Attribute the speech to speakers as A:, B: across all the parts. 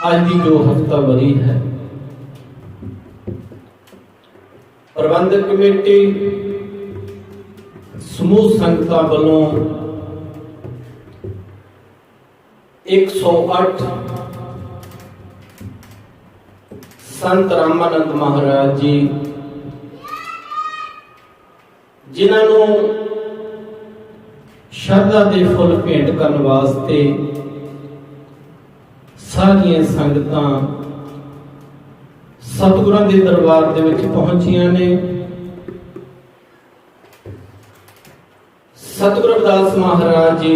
A: ਅੱਜ ਦੀ जो हफ्तावारी है, प्रबंधक कमेटी समूह संगतां वालों 108 संत रामानंद महाराज जी जिन्होंने शरधा के फुल भेंट करने वास्ते सारियां संगतां सतगुरां दे दरबार दे विच पहुंचियां ने। सतगुरु रविदास महाराज जी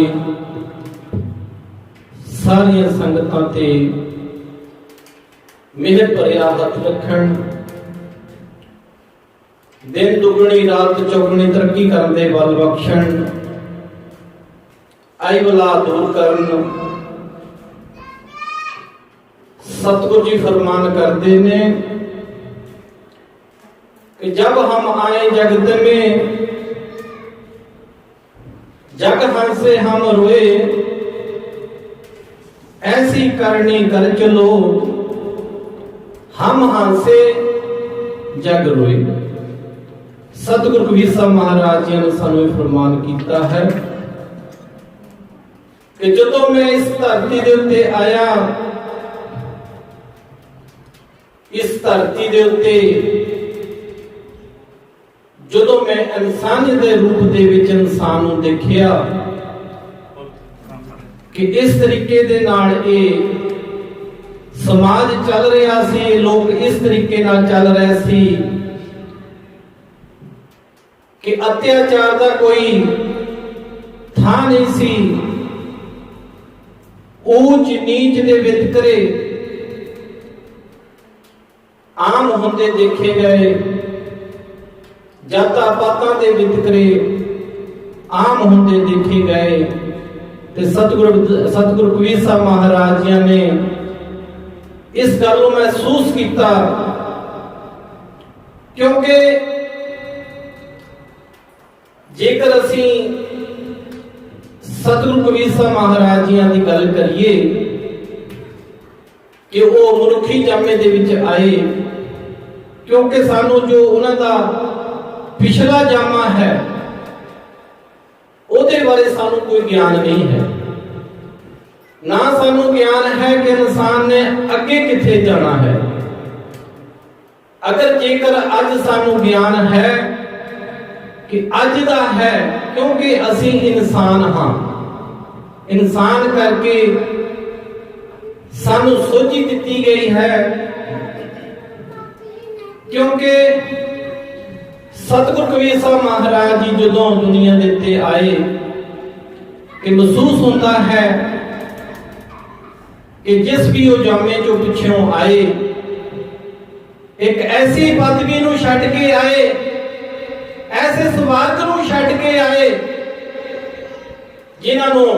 A: सारियां संगतां ते मेहर भरिया हथ रखण, दिन दुगनी रात चौगुनी तरक्की करन दे बल बख्शण, आई बला दूर करन। सतगुरु जी फरमान करते ने कि जब हम आए जगत में, जग हंसे हम रोए, ऐसी करनी कर चलो, हम हंसे जग रोए। सतगुरु कबीर साहब महाराज जी ने सानू फरमान किया है कि जदों मैं इस धरती दे उत्ते आया, इस धरती दे उत्ते जदों मैं इंसानियत के रूप दे विच इंसान नूं देखिया कि इस तरीके दे नाल ये समाज चल रहा सी, लोग इस तरीके नाल चल रहे सी कि अत्याचार का कोई थां नहीं सी, ऊंच नीच दे वितकरे आम होंदे देखे गए, जाता पातां दे वितकरे आम होंदे देखे गए। ते सतगुरु कबीर साहब महाराज जी ने इस गल को महसूस किया, क्योंकि जेकर असी सतगुरु कबीर साहब महाराज जी की गल करिए कि वो मनुखी जामे दे विच आए, क्योंकि सानू जो उन्हां दा पिछला जामा है उहदे बारे सानू कोई ज्ञान नहीं है, ना सानू ज्ञान है कि इंसान ने अगे किथे जाना है। अगर जेकर अज सानू ज्ञान है कि अज दा है, क्योंकि असी इंसान हाँ, इंसान करके सानू सोची दी गई है, क्योंकि सतगुरु कबीर साहब महाराज जी जदों दुनिया दे उत्ते आए कि महसूस होता है कि जिस भी वो जामे चो पिछों आए एक ऐसी पदवी नूं छड्ड के आए, ऐसे स्वार्थ नूं छड्ड के आए जिन्हां नूं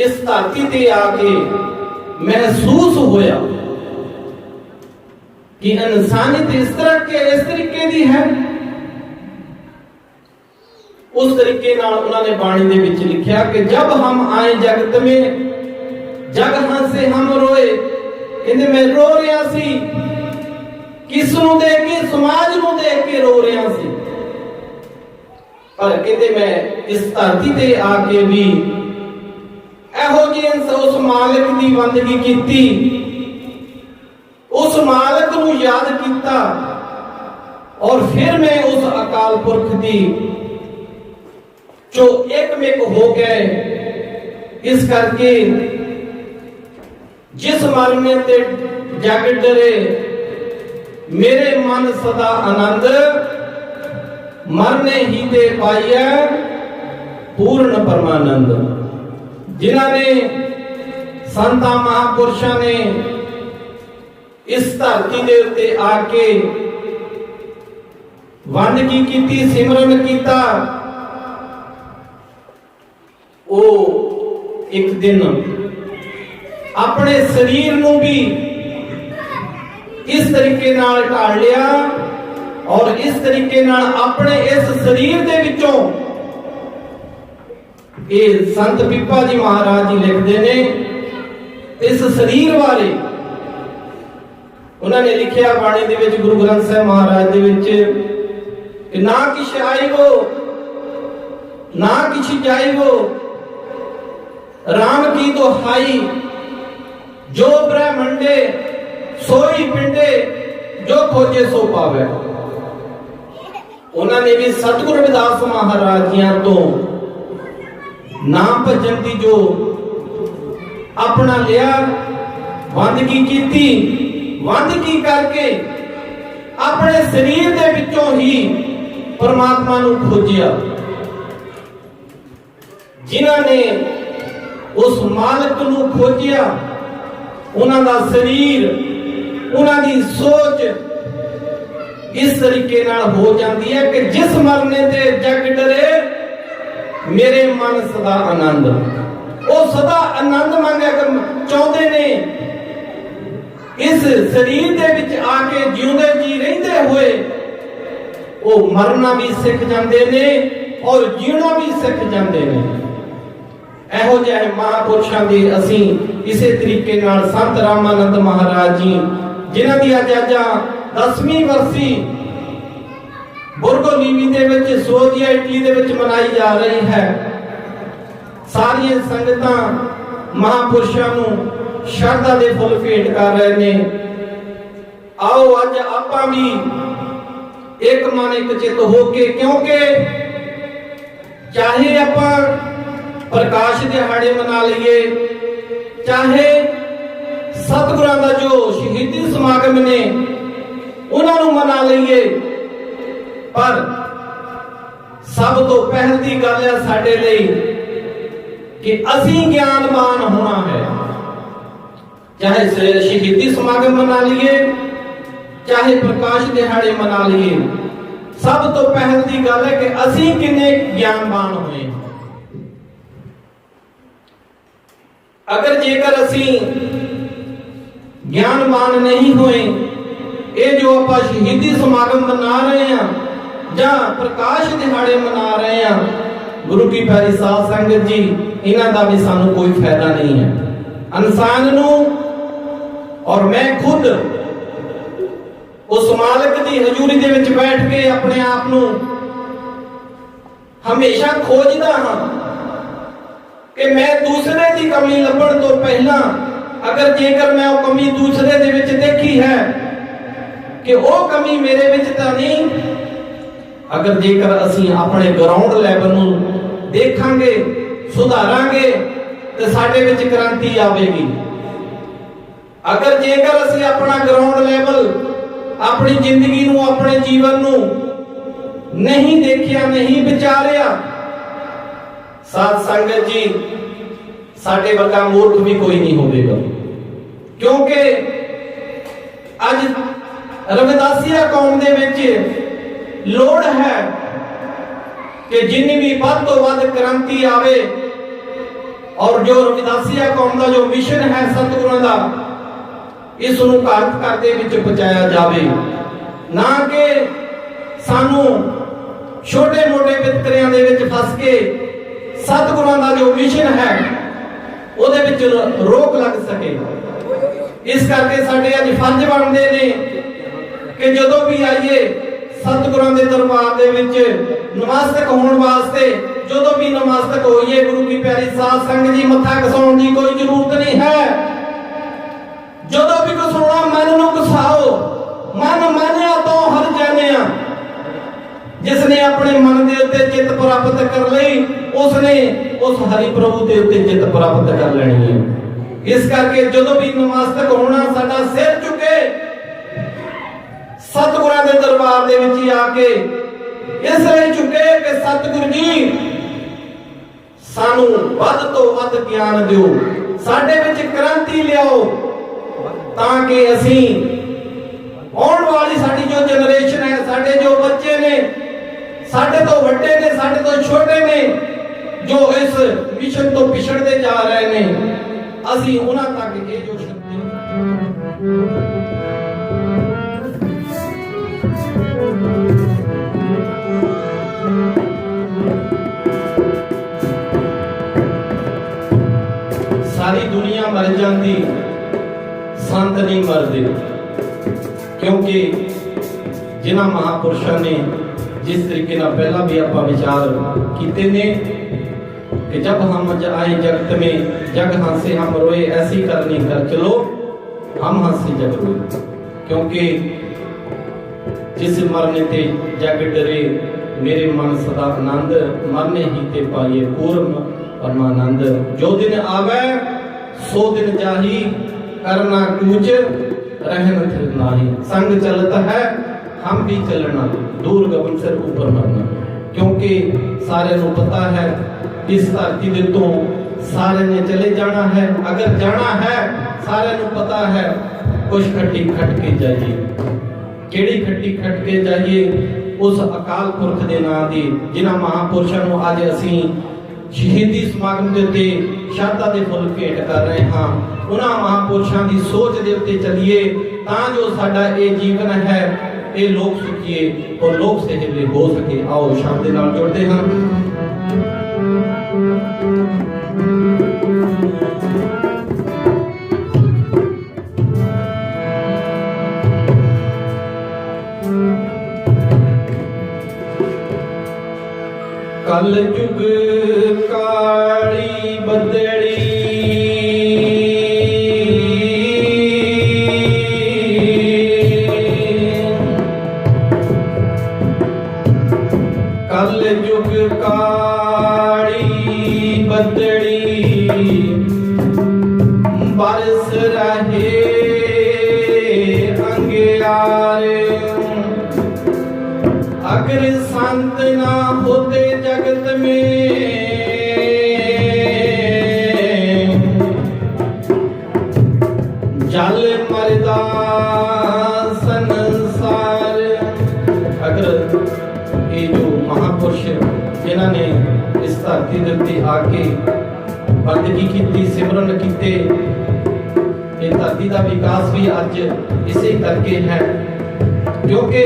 A: इस धरती ते आके महसूस होया कि इंसानियत इस तरीके दी है। उस तरीके नाल उन्होंने बाणी दे विच लिखिया कि जब हम आए जगत में, जग हंसे हम रोए। कहंदे मैं रो रहा सी, किस नूं देख के, समाज नूं देख के रो रहा सी, पर कहंदे मैं इस धरती ते आके भी एहो जी उस मालिक की बंदगी की, उस मालिक नूं याद किया, और फिर मैं उस अकाल पुरख की जो एकमिक हो गए। इस करके जिस मरने ते जग डरे, मेरे मन सदा आनंद, मरने ही ते पाइया पूर्ण परमानंद। जिन्होंने संतां महापुरुषों ने इस धरती दे उत्ते आके वंदगी कीती, सिमरन कीता, वो एक दिन अपने शरीर नूं भी इस तरीके नाल ढाल लिया, और इस तरीके नाल अपने इस शरीर दे विचों ये संत पीपा जी महाराज जी लिखते ने इस शरीर बारे उन्होंने लिखिया बाणी दे विच, गुरु ग्रंथ साहिब महाराज दे विच कि ना किछ आईवो ना किछ जाईवो, राम की तो हाई, जो ब्रह्मंडे सोई पिंडे, जो खोजे सो पावे। उन्होंने भी सतगुरु रविदास महाराज जी तो नाम भजन की जो अपना लिया, वंदगी कीती, वंदगी करके अपने शरीर के विचों ही परमात्मा नू खोजिया। जिन्होंने उस मालिक नू खोजिया, उन्हां दा शरीर, उन्हां दी सोच इस तरीके नाल हो जाती है कि जिस मरने ते जग डरे, मेरे मन सदा आनंद। वो सदा आनंद मंगे चाहते ने, इस शरीर दे विच आके जिउंदे जी रहिंदे होए वो मरना भी सीख जाते ने और जीना भी सीख जाते ने। एहो जिहे महापुरुषां दी असीं इसे तरीके नाल संत रामानंद महाराज जी, जिन्हां दी अज 10वीं वर्सी बुर्गो लीवी दे विच सोजिया इटली दे विच मनाई जा रही है। सारियां संगतां महापुरुषां नू श्रद्धा दे फुल भेंट कर रहे ने। आओ अज आपां भी एक मन एक चित होके, क्योंकि चाहे आपां प्रकाश दिहाड़े मना लीए, चाहे सतगुरां दा जो शहीदी समागम ने उन्हां नू मना लीए, पर सब तो पहल दी गल है साडे लई कि असीं ज्ञानवान होना है। चाहे शहीदी समागम मना लीए, चाहे प्रकाश दिहाड़े मना लीए, सब तो पहल दी गल है कि असीं किन्ने ज्ञानवान होए। अगर जेकर असीं ज्ञानवान नहीं होए, ये जो आप शहीदी समागम मना रहे हैं या प्रकाश दिहाड़े मना रहे हैं, गुरु की प्यारी साध संगत जी, इन्हां दा भी सानू कोई फायदा नहीं है। इंसान नू और मैं खुद उस मालिक की हजूरी दे विच बैठ के अपने आप नू हमेशा खोजदा हां कि मैं दूसरे की कमी लभण तो पहला, अगर जेकर मैं वो कमी दूसरे दे विच देखी है कि वो कमी मेरे विच तां नहीं, अगर जेकर असीं अपने ग्राउंड लैवल नू देखांगे, सुधारांगे तो साडे विच क्रांति आवेगी। अगर जेकर असीं अपना ग्राउंड लैवल, अपनी जिंदगी नू, अपने जीवन नू नहीं देखिया, नहीं विचारिया, साध संगत जी साडे वर्गा मूर्ख भी कोई नहीं होवेगा। क्योंकि अज रविदासिया कौम दे विच लोड़ है कि जिन्नी भी वध तो वध क्रांति आवे और जो रविदासिया कौम का जो मिशन है सतगुरुओं का, इस नूं भारत घर दे विच पहुंचाया जावे, ना कि सानू छोटे मोटे वितकरियां दे विच फस के सतगुरुओं का जो मिशन है उहदे विच रोक लग सके। इस करके साडे अज फर्ज बनदे ने कि जदों भी आइए सतगुरुओं के दरबार दे विच नमस्तक होने वास्ते, जदों भी नमस्तक होइए, गुरु की प्यारी साध संगत जी, मत्था घसाउण की कोई जरूरत नहीं है। जदों भी घसाउणा मन नूं घसाओ, मन मानिया तो हर जानिया। जिसने अपने मन के उत्ते चित प्राप्त कर लई, उसने उस हरि प्रभु के उत्ते चित प्राप्त कर लेनी है। इस करके जदों भी नमस्तक होना, साडा सिर चुके सतगुरां दे दरबार दे विच आके इसलिए चुके कि सतगुरु जी सानू वध तो वध ज्ञान दिओ, साडे विच क्रांति लियाओ, ताकि असीं आउण वाली साडी जो जनरेशन है, साडे जो बच्चे ने, साडे तो वड्डे ने, साडे तो छोटे ने, जो इस मिशन तो पिछड़ते जा रहे ने, असीं उन्हां तक ये जो शक्ति सारी दुनिया मर जाती, संत नहीं मरते। क्योंकि जिन्हां महापुरुषों ने जिस तरीके ना पहला भी आप विचार किए ने कि जब हम आए जगत में जग हंसे हम रोए, ऐसी करनी कर चलो हम हंसे जग रोए। क्योंकि जिस मरने ते जग डरे, मेरे मन सदा आनंद, मरने ही ते पाइए पूर्ण परमानंद। जो दिन आवे सो दिन जाही, करना कूच रहन थिर नाही। संग चलता है हम भी चलना, दूर गगन सिर ऊपर मरना। क्योंकि सारे को पता है इस धरती दे तो सारे ने चले जाना है। अगर जाना है सारे को पता है, कुछ खट्टी खट के जाइए। केड़ी खट्टी खट के जाइए? उस अकाल पुरख दे नाम दी, जिन्हां महापुरुषों को अज असीं शहीदी समागम के उत्ते श्रद्धा के फुल भेंट कर रहे हाँ। उन्हां महापुरुषों की सोच के उत्ते चलिए, तां जो साडा ये जीवन है ये लोक सुखिए और लोक सहेले हो सके। आओ शब्द नाल जुड़ते हैं। कल युग काली बदड़ी, कल युग काली बदड़ी, बरस रहे अंगियारे। अगर संत ना होते जगत में, जल मरदा संसार। अगर ये जो महापुरुष जिन्होंने इस धरती के उत्ते आके बंदगी की, सिमरन किते, ये धरती का विकास भी अज इसे करके है। क्योंकि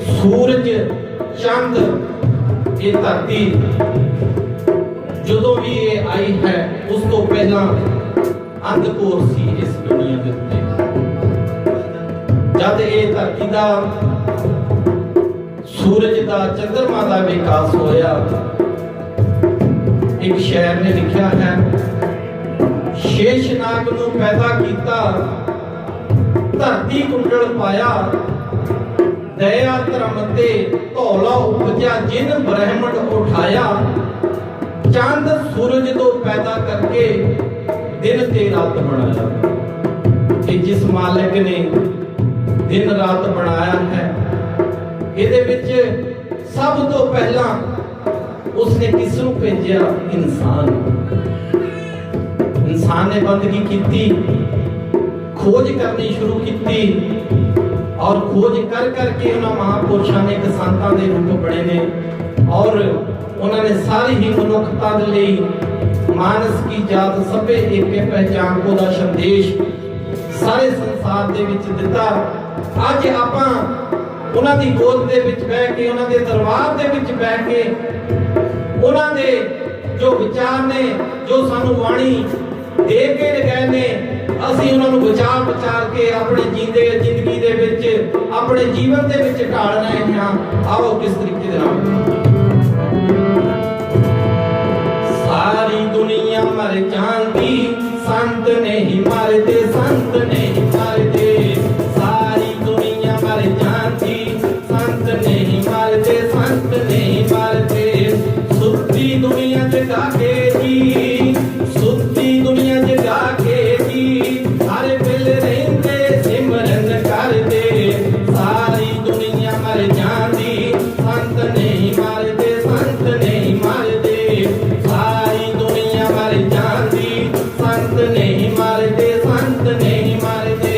A: सूरज चंद ये धरती जो भी ये आई है उस तो पहला अंधकोर सी इस दुनिया के उत्ते। जब ये धरती का सूरज का चंद्रमा का विकास होया, एक शायर ने लिखा है, शेषनाग नूं पैदा किया, धरती कुंडल पाया, दया धर्म ते धौला उपजा, जिन ब्रह्मंड उठाया। चांद सूरज तो पैदा करके दिन ते रात बनाया। कि जिस मालिक ने दिन रात बनाया है, ਇਹਦੇ ਵਿੱਚ सब तो पहला उसने किसनू भेजा? इंसान। इंसान ने बंदगी की, खोज करनी शुरू की, और खोज कर करके उन्होंने महापुरुषों ने एक संतां दे रूप बने ने, और उन्होंने सारी ही मनुखता दे लई मानस की जात सभे एक पहचान को दा संदेश सारे संसार दे विच दिता। अज आपां उन्हां दी गोद दे विच बैठ के, उन्हां दे दरबार दे विच बैठ के, उन्हां दे जो विचार ने, जो सानू वाणी दे के गए ने, ਅਸੀਂ ਉਹਨਾਂ ਨੂੰ ਵਿਚਾਰ ਕੇ ਆਪਣੇ ਜੀਂਦੇ ਜ਼ਿੰਦਗੀ ਦੇ ਵਿੱਚ, ਆਪਣੇ ਜੀਵਨ ਦੇ ਵਿੱਚ ਢਾਲ ਰਹੇ ਹਾਂ। ਆਓ ਕਿਸ ਤਰੀਕੇ ਦੇ ਨਾਲ। ਸਾਰੀ ਦੁਨੀਆ ਮਰ ਜਾਂਦੀ, ਸੰਤ ਨਹੀਂ ਮਰਦੇ, ਸੰਤ ਨਹੀਂ ਮਰਦੇ। ਸਾਰੀ ਦੁਨੀਆ ਮਰ ਜਾਂਦੀ, ਸੰਤ ਨਹੀਂ ਮਰਦੇ, ਸੰਤ ਨਹੀਂ ਮਰਦੇ। ਸੁੱਤੀ ਦੁਨੀਆ ਜਗਾ ਕੇ ਜੀ, ਸੁੱਤੀ ਦੁਨੀਆ ਜਗਾ ਕੇ जी, सारे बिल रहते सिमरन करते। सारी दुनिया मर जाती, संत नहीं मरते, संत नहीं मरते। सारी दुनिया मर जाती, संत नहीं मरते, संत नहीं मरते।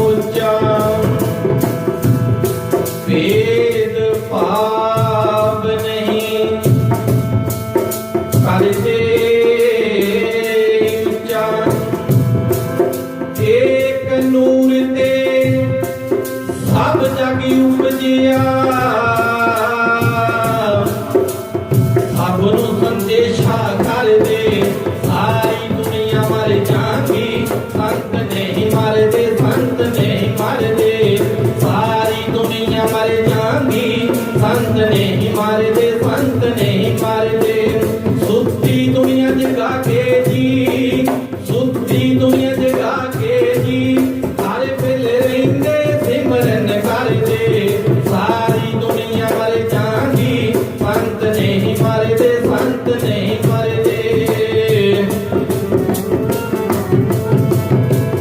A: ਉੱਚਾ ਭੇਦ ਭਾਵ ਨਹੀਂ ਕਰਦੇ ਉੱਚਾ ਏਕ ਨੂਰ ਤੇ ਸਭ ਜਗ ਉਪਜਿਆ ਸਭ ਨੂੰ ਸੰਦੇਸ਼ਾ ਕਰ ਦੇ ਸਾਰੀ ਦੁਨੀਆ ਮਰ ਜਾਂਦੀ ਸੰਤ ਨਹੀਂ ਮਰਦੇ ਸੰਤ ਨਹੀਂ ਮਰਦੇ ਸਾਰੀ ਦੁਨੀਆ ਮਰ ਜਾਂਦੀ ਸੰਤ ਨਹੀਂ ਮਰਦੇ ਸੰਤ ਨਹੀਂ ਮਰਦੇ ਸੁੱਤੀ ਦੁਨੀਆ ਜਗਾ ਕੇ ਜੀ ਸੁੱਤੀ ਦੁਨੀਆ ਜਗਾ ਕੇ ਜੀ ਹਰ ਵੇਲੇ ਰਹਿੰਦੇ ਸਿਮਰਨ ਕਰਦੇ ਸਾਰੀ ਦੁਨੀਆ ਮਰ ਜਾਂਦੀ ਸੰਤ ਨਹੀਂ ਮਰਦੇ ਸੰਤ ਨਹੀਂ ਮਰਦੇ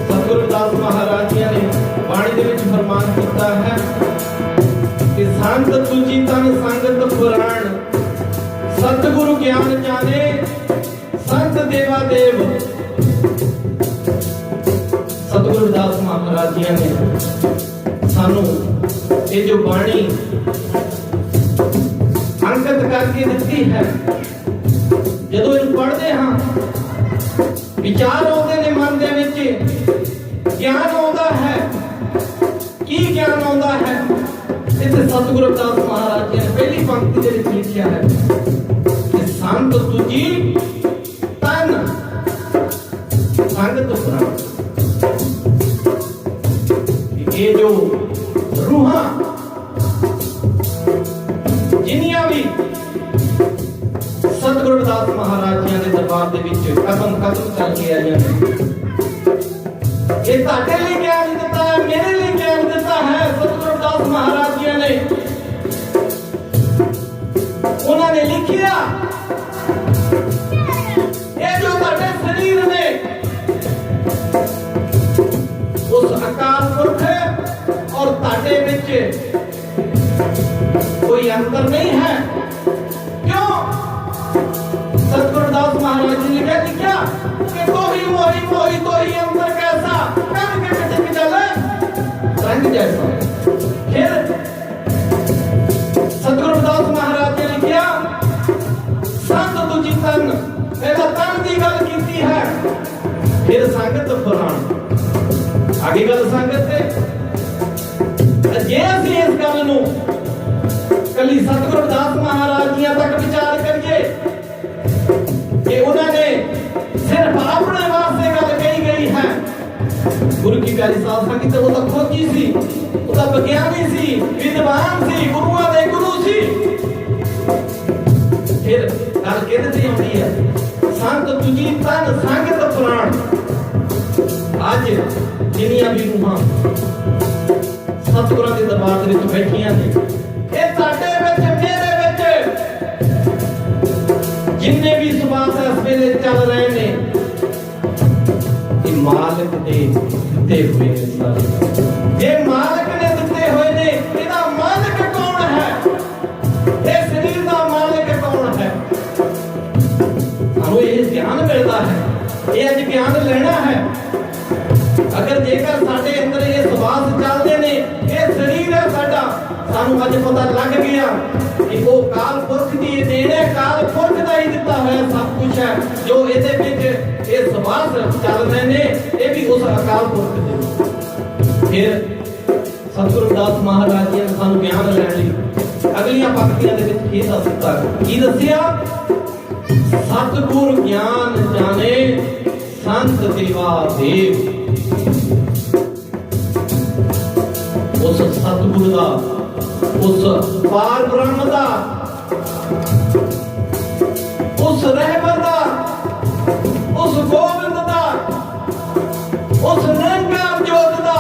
A: ਸਤਿਗੁਰੂ ਰਵਿਦਾਸ ਮਹਾਰਾਜ ਜੀ ਨੇ ਬਾਣੀ ਦੇ ਵਿੱਚ ਫਰਮਾਨ ਕੀਤਾ ਹੈ ਕਿ ਸੰਤ ਤੁਜੀ ਤਨ ਸੰਗਤ ਪੁਰਾਣ ਸਤਿਗੁਰੂ ਗਿਆਨ ਜਾਣੇ ਸੰਤ ਦੇਵਾ ਦੇਵ ਸਤਿਗੁਰੂ ਰਵਿਦਾਸ ਮਹਾਰਾਜ ਜੀ ਨੇ ਸਾਨੂੰ ਇਹ ਜੋ ਬਾਣੀ ਅੰਕਿਤ ਕਰਕੇ ਦਿੱਤੀ ਹੈ ਜਦੋਂ ਇਹਨੂੰ ਪੜ੍ਹਦੇ ਹਾਂ ਵਿਚਾਰ ਆਉਂਦੇ ਨੇ ਮਨ ਦੇ ਵਿੱਚ ਗਿਆਨ ਆਉਂਦਾ ਹੈ ਕੀ ਗਿਆਨ ਆਉਂਦਾ ਹੈ ਇੱਥੇ ਸਤਿਗੁਰੂ ਰਵਿਦਾਸ ਮਹਾਰਾਜ ਜੀ ਨੇ ਪਹਿਲੀ ਪੰਕਤੀ ਦੇ ਵਿੱਚ ਲਿਖਿਆ ਹੈ ਕਿ ਸੰਤ ਤੁਜੀ ਤਨ ਸੰਗਤ ਪੁਰਾਣ ਇਹ ਜੋ ਰੂਹਾਂ ਜਿੰਨੀਆਂ ਵੀ ਸਤਿਗੁਰੂ ਰਵਿਦਾਸ ਮਹਾਰਾਜ ਜੀ ਦੇ ਦਰਬਾਰ ਦੇ ਵਿੱਚ ਕਦਮ ਕਦਮ ਕਰਕੇ ਆਈਆਂ ਨੇ ਇਹ ਤੁਹਾਡੇ ਲਈ ਗਿਆਨ ਦਿੱਤਾ ਹੈ ਮੇਰੇ ਲਈ ਗਿਆਨ ਦਿੱਤਾ ਹੈ ਸਤਿਗੁਰੂ ਰਵਿਦਾਸ ਮਹਾਰਾਜ ਜੀ ਨੇ ਉਹਨਾਂ ਨੇ ਲਿਖਿਆ ਇਹ ਜੋ ਤੁਹਾਡੇ ਸਰੀਰ ਨੇ ਉਸ ਅਕਾਲ ਪੁਰਖ ਔਰ ਤੁਹਾਡੇ ਵਿੱਚ कोई अंतर नहीं है क्यों सतगुरु रविदास महाराज जी ने लिखा कि तो ही मोही मोही तो ही अंतर कैसा कन के कटक चले रंग जैसा फिर सतगुरु रविदास महाराज जी ने लिखा संत तुझी तन पहला तन की गल की है फिर संगत पुराण आगे गल संगत है जे असीं इस गल नूं कली सतगुरु रविदास महाराज जी तक विचार करिए कि उन्होंने सिर्फ अपने वास्ते गल कही गई है गुरु की प्यारी साध संगत वो तो खोजी सी वो तो विज्ञानी सी विद्वान सी गुरुओं दे गुरु सी फिर गल कहते आती है संत तुझी तन संगत पुराण आज जिन्नियां भी रूहां सतगुਰਾਂ ਦੇ ਦਰਬਾਰ ਦੇ ਵਿੱਚ ਬੈਠੀਆਂ ਨੇ ਇਹ ਸਾਡੇ ਵਿੱਚ ਮੇਰੇ ਵਿੱਚ ਜਿੰਨੇ ਵੀ ਸੁਭਾਸ ਇਸ ਵੇਲੇ ਚੱਲ ਰਹੇ ਨੇ ਇਹ ਮਾਲਕ ਦੇ ਦਿੱਤੇ ਹੋਏ ਨੇ ਸਾਰੇ ਇਹ ਮਾਲਕ ਨੇ ਦਿੱਤੇ ਹੋਏ ਨੇ ਇਹਦਾ ਮਾਲਕ ਕੌਣ ਹੈ ਇਹ ਸਰੀਰ ਦਾ ਮਾਲਕ ਕੌਣ ਹੈ ਸਾਨੂੰ ਇਹ ਗਿਆਨ ਮਿਲਦਾ ਹੈ ਇਹ ਅੱਜ ਗਿਆਨ ਲੈਣਾ ਹੈ अगर जेकर साडे अंदर ये सुभाष चलते ने ये शरीर है साडा सानू अज पता लग गया कि वो काल पुरख दी देन है काल पुरख दा ही दिता होया सब कुछ है जो इहदे विच ये सुभाष चल रहे ने ये भी उस अकाल पुरख दे फिर सतगुरु रविदास महाराज जी ने सानू ज्ञान लैण लई अगलियां पंक्तियां दे विच ये दस दिता की दसिया सतगुर ज्ञान जाने संत देवा देव उस सतगुरु दा उस पार ब्रह्म दा उस रहबर दा उस गोविंद दा उस निरंकार जोत दा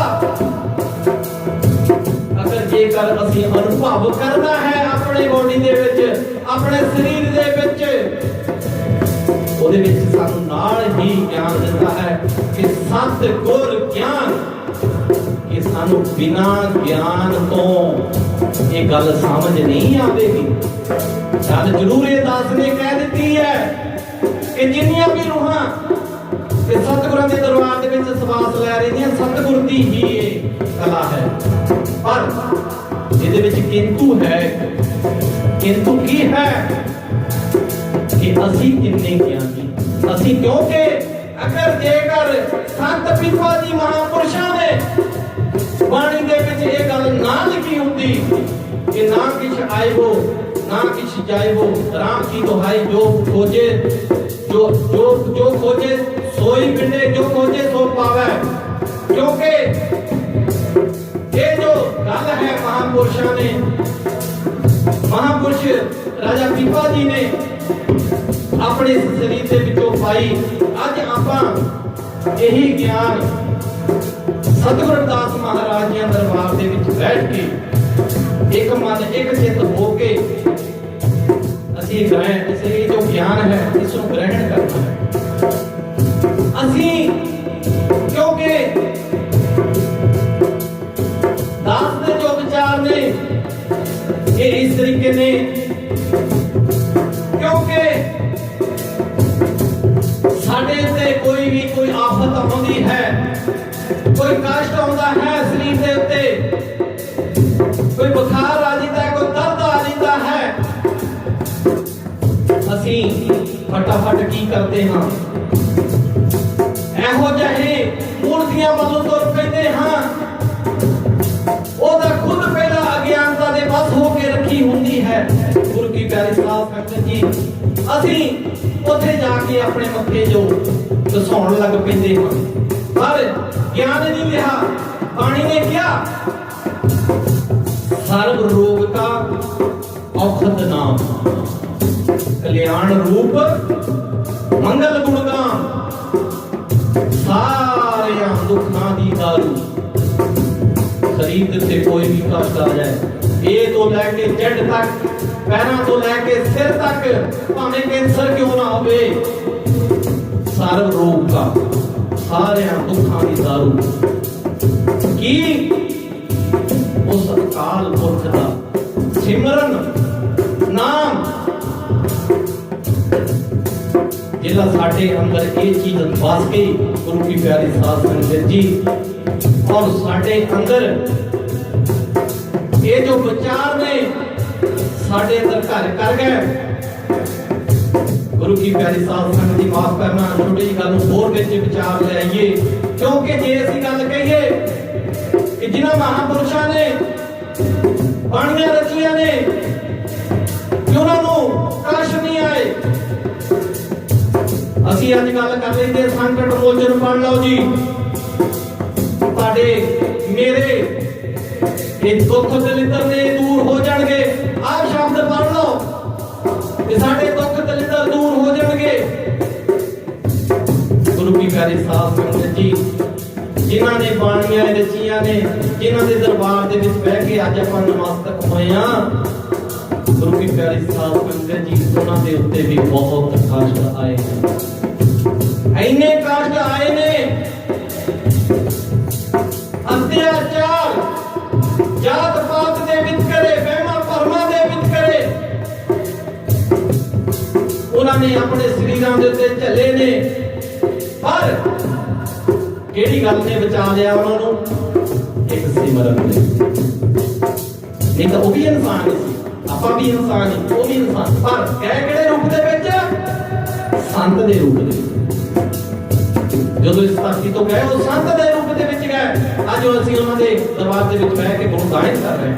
A: अगर जेकर असीं अनुभव करना है अपने बॉडी दे विच अपने शरीर दे विच ਉਹਦੇ ਵਿੱਚ ਸਾਨੂੰ ਨਾਲ ਹੀ ਗਿਆਨ ਦਿੰਦਾ ਹੈ ਕਿ ਸਤਿਗੁਰ ਗਿਆਨ ਇਹ ਸਾਨੂੰ ਬਿਨਾ ਗਿਆਨ ਤੋਂ ਇਹ ਗੱਲ ਸਮਝ ਨਹੀਂ ਆਵੇਗੀ ਜਦ ਜ਼ਰੂਰ ਇਹ ਦਾਸ ਨੇ ਕਹਿ ਦਿੱਤੀ ਹੈ ਕਿ ਜਿੰਨੀਆਂ ਵੀ ਰੂਹਾਂ ਤੇ ਸਤਿਗੁਰਾਂ ਦੇ ਦਰਬਾਰ ਦੇ ਵਿੱਚ ਸਵਾਸ ਲੈ ਪਿਆਰੇ ਦੀਆਂ ਸਤਿਗੁਰ ਦੀ ਹੀ ਇਹ ਕਲਾ ਹੈ। ਪਰ ਇਹਦੇ ਵਿੱਚ ਕਿੰਤੂ ਹੈ। किंतु की है कि असी किन्ने ज्ञानी असी, क्योंकि अगर जेकर संत पिपा जी महापुरुषों ने बाणी दे विच ये गल ना लिखी हुंदी कि ना किछ आएबो ना किछ जाएबो, राम की दुहाई जो खोजे जो जो जो खोजे सोई मिले, जो खोजे सो पावे। क्योंकि ये जो गल है महापुरुषों ने, महापुरुष राजा पीपा जी ने अपने शरीर के विचों पाई। अज आपां यही ज्ञान सतगुरु रविदास महाराज जी दरबार दे विच बैठ के एक मन एक चित हो के असीं ग्रहण, इसे जो ज्ञान है इसको ग्रहण करना है। असीं क्योंकि दास दे जो विचार ने ये इस तरीके ने, क्योंकि साडे ते कोई भी कोई आफत आउंदी है, कोई कष्ट आउंदा है शरीर दे उत्ते, कोई बुखार आ जाता है, कोई दर्द आ जाता है, असीं फटाफट की करते हाँ एहो जहे मूर्तियां वालों तुर पैंदे हाँ। ओदा खुद पहला अज्ञानता दे बस होके रखी हुंदी है। गुरु की प्यारी साथ संगत जी, असीं उत्थे जाके अपने मत्थे जो दसाउण लग पैंदे हां, पर ज्ञान नहीं लिया। पानी ने क्या सर्व रोग का औषध नाम, कल्याण रूप मंगल गुणगान, सारे दुखां दी दारू। शरीर से कोई भी कष्ट आ जाए, ये तो लैके जड़ तक, पैरों तो लैके सिर तक, भावें कैंसर क्यों ना होवे, सर्व रोग का सारे दुखां की दारू की उस अकाल पुरख का सिमरन नाम जिला साडे अंदर ये चीज बस गई। गुरु की प्यारी साध संगत जी, और साडे अंदर ये जो विचार ने साडे अंदर घर कर गए। गुरु की प्यारी साध संगत जी, माफ करना छोटी जी गल होर विच विचार ले आइए, क्योंकि जे असीं गल कहिए कि जिन्हां महापुरुषां ने बाणियां रचियां ने कि उन्हां नूं कष्ट नहीं आए। असीं अज गल कर लैंदे संकट मोचन पढ़ लो जी, मेरे ये दुख दलिद्र ने दूर हो जाएंगे। आप शब्द पढ़ लो कि साडे दुख दलिद्र दूर हो जाएंगे। गुरु की प्यारी साध संगत जी, जिन्हां ने बाणियां रचियां ने, जिन्हां दे दरबार दे विच बैठ के अज आपां नमस्तक होए हां, गुरु की प्यारी साध संगत जी, उन्हां दे उत्ते भी बहुत कष्ट आए हैं। इन्ने कष्ट आए ने, अत्याचार जात पात दे वितकरे, वहमा भरमा दे वितकरे उन्होंने अपने शरीरों के उत्ते झले ने। पर केड़ी गल ने बचा लिया उन्होंने? एक सिमरन ने। नहीं तो वो भी इंसान ही सी, आपां भी इंसान ही, वो भी इंसान, पर कह किहड़े रूप दे विच? संत दे रूप दे। जो इस धरती तो गए वो संत दे रूप दे विच गए। अज असीं उन्हां दे दरबार दे विच बैठ के गुण गायन कर रहे हैं।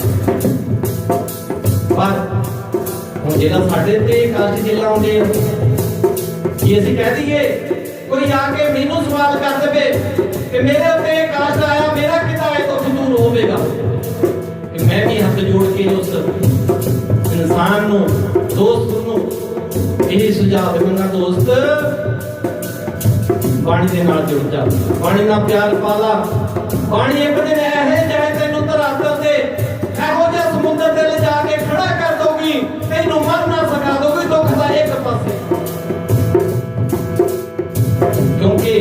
A: पर हुण जिहड़ा साडे ते कष्ट जिहड़ा आउंदे कि असीं कह दईए, कोई आके मैनूं सवाल कर देवे कि मेरे उत्ते कष्ट आया, मेरा कितना है दुख दूर होवेगा, कि मैं भी हाथ जोड़ के उस इंसान नूं, दोस्त नूं यही सुझाव देवांगा, दोस्त पानी दे नाल जुड़ जा, पानी नाल प्यार पाला। पानी एक दिन ऐसे जाए तेनू धरातल ते एहो जिहा समुंदर ते ले जाके खड़ा कर दोगी, तेनू मर ना सका दोगी दुख दा एक पासे। क्योंकि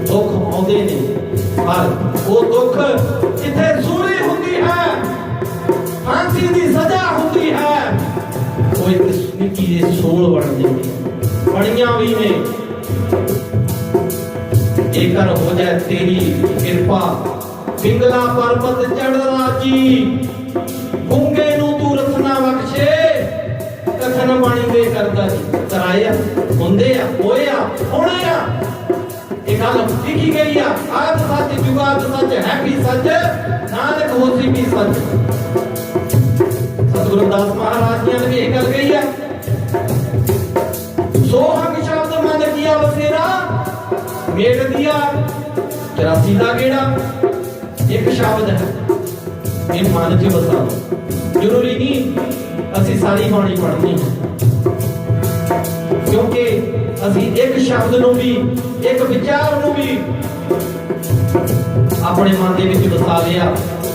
A: दुख आउंदे ने, पर वो दुख जिथे सूली हुंदी है, फांसी दी सजा हुंदी है, वो एक निक्की जी सोल बन जाती है। बड़ियां भी ने जेकर हो जाए तेरी कृपा पिंगला पर्वत चढ़ राजी गूंगे नू तू रखना बख्शे कथन बाणी दे करदा जी कराया हुंदे आ होए आ होणे आ ये गल लिखी गई आ आद सच जुगाद सच है भी सच नानक होसी भी सच सतगुरु रविदास महाराज जी ने भी एक गल कही है सोहंग शब्द मन किया बसेरा मेट दिया 84 का गेड़ा एक शब्द है ये मन च बसाओ जरूरी नहीं असी सारी बाणी पढ़नी है क्योंकि असी एक शब्द नूं भी एक विचार नूं भी अपने मन दे विच बसा लिया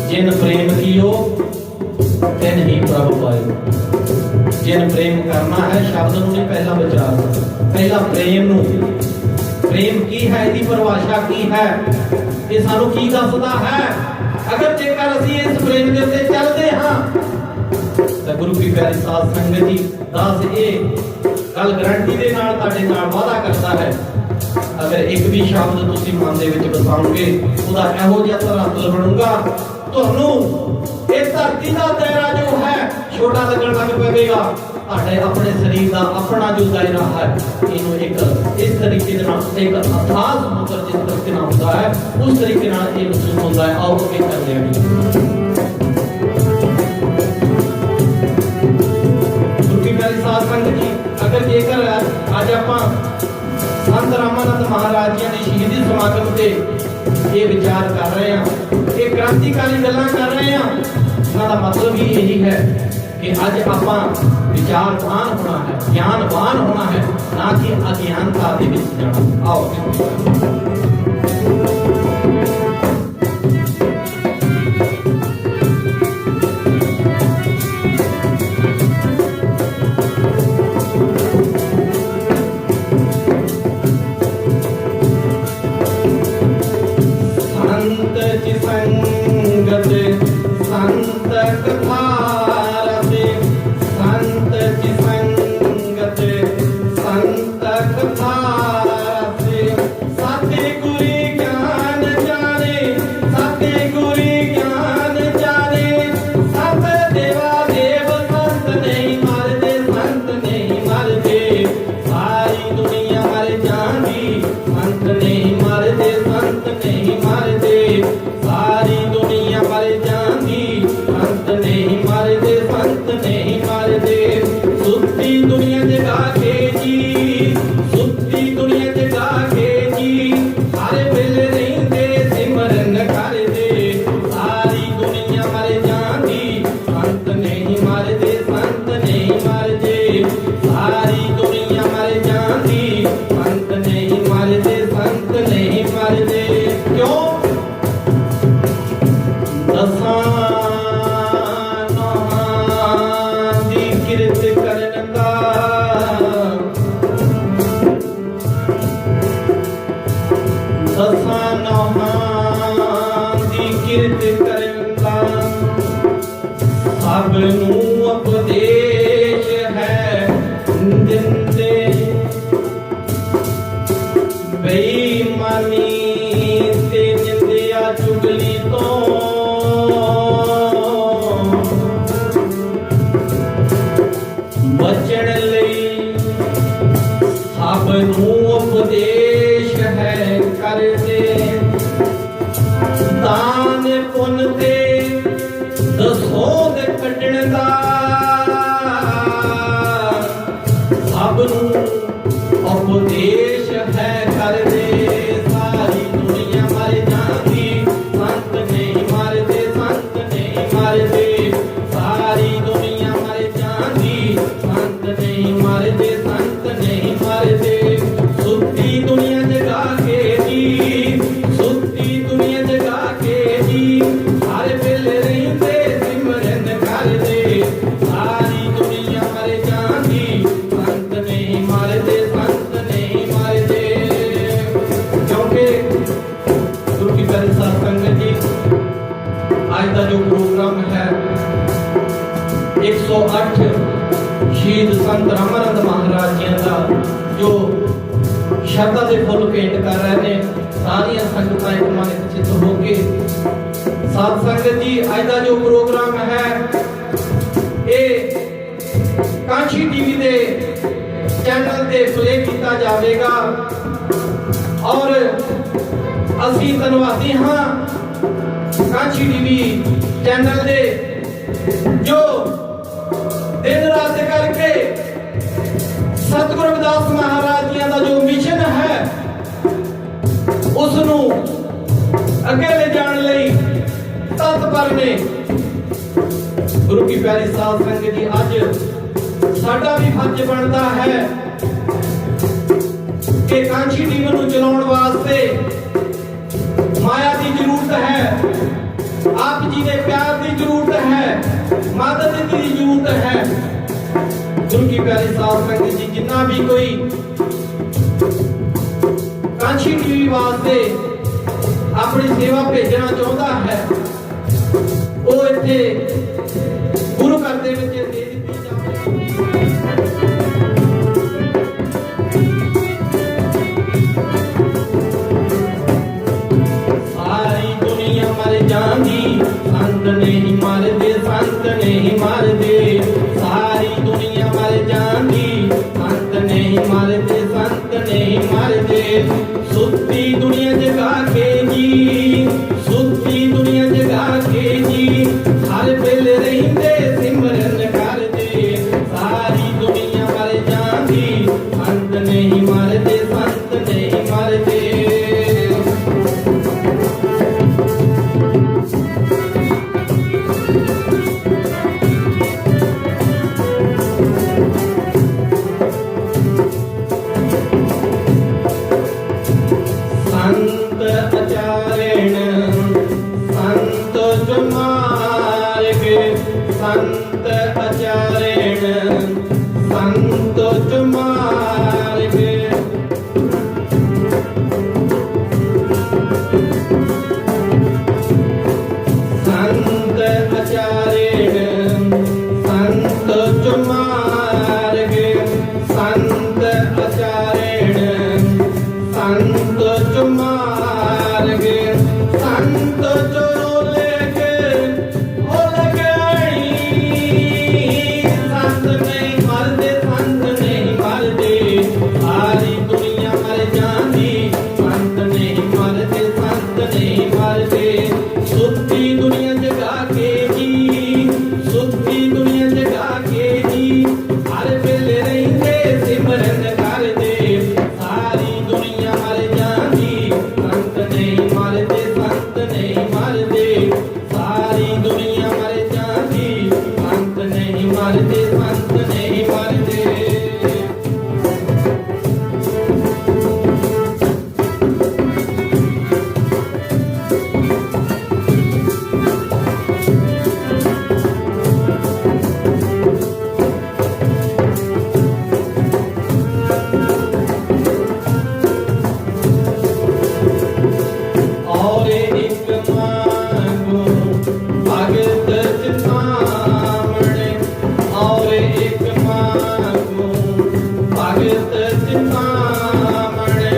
A: जिन प्रेम कियो तिन ही प्रभ पाए जिन प्रेम करना है शब्द नूं नहीं पहला विचार पहला प्रेम नूं प्रेम की है इसकी परिभाषा की है ये सानू की दसदा है अगर जेकर असी इस प्रेम दे उत्ते चलदे हां तां गुरु की प्यारी साध संगत जी दास ये गल गारंटी दे नाल तुहाडे नाल वादा करता है अगर एक भी शब्द तुसीं मन दे विच बसाओगे ਉਹਦਾ ਇਹੋ ਜਿਹਾ ਧਰਾਤਲ ਬਣੂਗਾ ਤੁਹਾਨੂੰ ਇਹ ਧਰਤੀ ਦਾ ਦਾਇਰਾ ਜੋ ਹੈ ਛੋਟਾ ਲੱਗਣ ਲੱਗ ਪਵੇਗਾ ਤੁਹਾਡੇ ਆਪਣੇ ਸਰੀਰ ਦਾ ਆਪਣਾ ਜੋ ਦਾਇਰਾ ਹੈ ਇਹਨੂੰ ਇੱਕ ਇਸ ਤਰੀਕੇ ਦੇ ਨਾਲ ਇੱਕ ਅਥਾਹ ਸਮੁੰਦਰ ਜਿਸ ਤਰੀਕੇ ਨਾਲ ਹੁੰਦਾ ਹੈ ਉਸ ਤਰੀਕੇ ਨਾਲ ਇਹ ਮਹਿਸੂਸ ਹੁੰਦਾ ਹੈ ਆਓ ਅੱਗੇ ਕਰਦੇ ਹਾਂ ਗੁਰੂ ਪਿਆਰੀ ਸਾਧ ਸੰਗਤ ਜੀ ਅਗਰ ਜੇਕਰ ਅੱਜ ਆਪਾਂ संत रामानंद महाराज जी ने शहीदी समागम से ये विचार कर रहे हैं ये क्रांतिकारी गल्लां कर रहे हैं इसका मतलब ही यही है कि आज आपां विचारवान होना है ज्ञानवान होना है ना कि अज्ञानता दे विच जाना आओ ਸ਼ਰਧਾ ਦੇ ਫੁੱਲ ਭੇਂਟ ਕਰ ਰਹੇ ਨੇ। ਸਾਰੀਆਂ ਸੰਗਤਾਂ ਇੱਕ ਮਨ ਇੱਕ ਚਿੱਤ ਹੋ ਕੇ ਸਾਧ ਸੰਗਤ ਜੀ, ਅੱਜ ਦਾ ਜੋ ਪ੍ਰੋਗਰਾਮ ਹੈ ਇਹ ਕਾਂਛੀ ਟੀਵੀ ਦੇ ਚੈਨਲ ਤੇ ਪਲੇ ਕੀਤਾ ਜਾਵੇਗਾ ਔਰ ਅਸੀਂ ਧੰਨਵਾਦੀ ਹਾਂ ਕਾਂਛੀ ਟੀਵੀ ਚੈਨਲ ਦੇ ਜੋ ਦਿਨ ਰਾਤ ਕਰਕੇ ਸਤਿਗੁਰੂ ਰਵਿਦਾਸ ਮਹਾਰਾਜ ਜੀ ਦਾ ਜੋ ਮਿਸ਼ਨ ਹੈ ਉਸ ਨੂੰ ਅੱਗੇ ਲੈ ਜਾਣ ਲਈ ਤਤਪਰ ਨੇ। ਗੁਰੂ ਕੀ ਪਿਆਰੀ ਸਾਧ ਸੰਗਤ ਜੀ, ਅੱਜ ਸਾਡਾ ਵੀ ਫਰਜ਼ ਬਣਦਾ ਹੈ ਕਿ ਕਾਂਛੀ ਟੀਵੀ ਨੂੰ ਚਲਾਉਣ ਵਾਸਤੇ ਮਾਇਆ ਦੀ ਜ਼ਰੂਰਤ ਹੈ, ਆਪ ਜੀ ਦੇ ਪਿਆਰ ਦੀ ਜ਼ਰੂਰਤ ਹੈ, ਮਦਦ ਦੀ ਜ਼ਰੂਰਤ ਹੈ। ਗੁਰੂ ਕੀ ਪਿਆਰੀ ਸਾਧ ਸੰਗਤ ਜੀ, ਜਿੰਨਾ ਵੀ ਕੋਈ ਕਾਂਛੀ ਟੀਵੀ ਵਾਸਤੇ ਆਪਣੀ ਸੇਵਾ ਭੇਜਣਾ ਚਾਹੁੰਦਾ ਹੈ ਉਹ ਇੱਥੇ ਗੁਰੂ ਘਰ ਦੇ ਵਿੱਚ ਦੇ ਦਿੱਤੀ ਜਾਵੇ। ਸਾਰੀ ਦੁਨੀਆ ਮਰ ਜਾਂਦੀ, ਸੰਤ ਨਹੀਂ ਮਰਦੇ, ਸੰਤ ਨਹੀਂ ਮਰਦੇ। ਸਾਰੀ ਦੁਨੀਆ ਮਰ ਜਾਂਦੀ, ਸੰਤ ਨਹੀਂ ਮਰਦੇ, ਸੰਤ ਨਹੀਂ ਮਰਦੇ। ਸੁੱਤੀ ਦੁਨੀਆ ਜਗਾ ਕੇ ਜੀ, ਸੁੱਤੀ ਦੁਨੀਆ ਜਗਾ ਕੇ ਜੀ, ਹਰ ਵੇਲੇ ਰਹਿੰਦੇ ਸਿਮਰਨ ਕਰਦੇ। ਸਾਰੀ ਦੁਨੀਆ ਮਰ ਜਾਂਦੀ, ਸੰਤ ਨਹੀਂ ਮਰਦੇ, ਸੰਤ ਨਹੀਂ ਮਰਦੇ। संत आचरण संत मार्ग, संत आचरण संत मार्ग। संत आचरण संत मार्ग, संत आचरण संत मार्ग। संत जो लेके ओ लगाई, संत नहीं मरदे, संत नहीं मरदे। सारी दुनिया मर जाती, संत नहीं मरदे, संत नहीं मरदे। सुत्ती दुनिया जगा के जी, सुत्ती दुनिया जगा के जी, हर वेले रहंदे सिमरन करदे। सारी दुनिया मर जाती, संत नहीं मरदे, संत नहीं मरदे। सारी दुनिया मर जाती, संत नहीं मरदे, संत नहीं मरदे। और एक मांगो भगत चिंतामणि, और एक मांगो भगत चिंतामणि।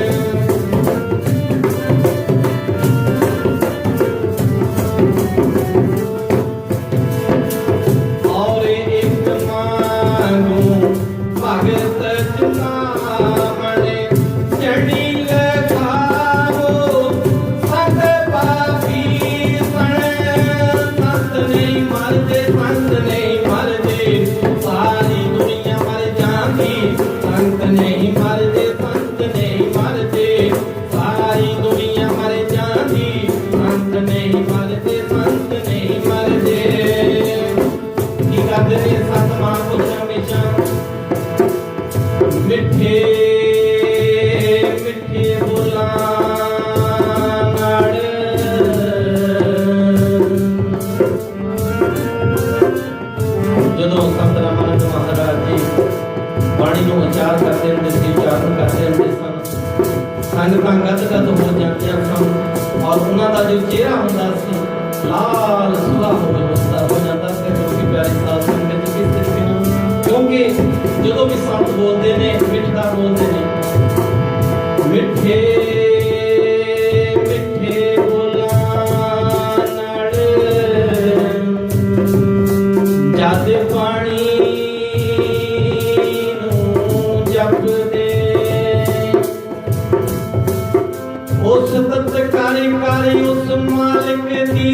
A: और एक मांगो भगत चिंतामणि, चढ़ी लगाओ संत पापी सण। संत नहीं मरदे, संत नहीं मरदे। सारी दुनिया मर जाती, संत नहीं मरदे, संत नहीं मरदे। सारी दुनिया मर जाती, संत नहीं मरदे, संत नहीं मरदे। की करदे ने संत महापुरुषां विच मिठे मिठे बोलां नाल ਜਦੋਂ ਸੰਤ ਰਾਮਾਨੰਦ ਮਹਾਰਾਜ ਜੀ ਬਾਣੀ ਨੂੰ ਉਚਾਰ ਕਰਦੇ ਹੁੰਦੇ ਸੀ, ਉਚਾਰਨ ਕਰਦੇ ਹੁੰਦੇ ਸਨ, ਸੰਗਤਾਂ ਗਦਗਦ ਹੋ ਜਾਂਦੀਆਂ ਸਨ ਔਰ ਉਹਨਾਂ ਦਾ ਜੋ ਚਿਹਰਾ ਹੁੰਦਾ ਸੀ ਲਾਲ ਸੁਲਾ ਹੋ ਜਾਂਦਾ ਸੀ। ਕਿਉਂਕਿ ਪਿਆਰੀ ਸਾਧ ਸੰਗਤ ਜੀ ਕਿਸ ਤਰੀਕੇ ਨਾਲ, ਕਿਉਂਕਿ ਜਦੋਂ ਵੀ ਸੰਤ ਬੋਲਦੇ ਨੇ ਮਿੱਠਾ ਬੋਲਦੇ ਨੇ, ਮਿੱਠੇ ਮਿੱਠੇ ਬੋਲਾਂ ਨਾਲ ਜਦ ਪਾਣੀ ਨੂੰ ਜਪਦੇ ਉਸ ਤਤਕਾਰੀ ਕਾਰੀ ਉਸ ਮਾਲਿਕ ਦੀ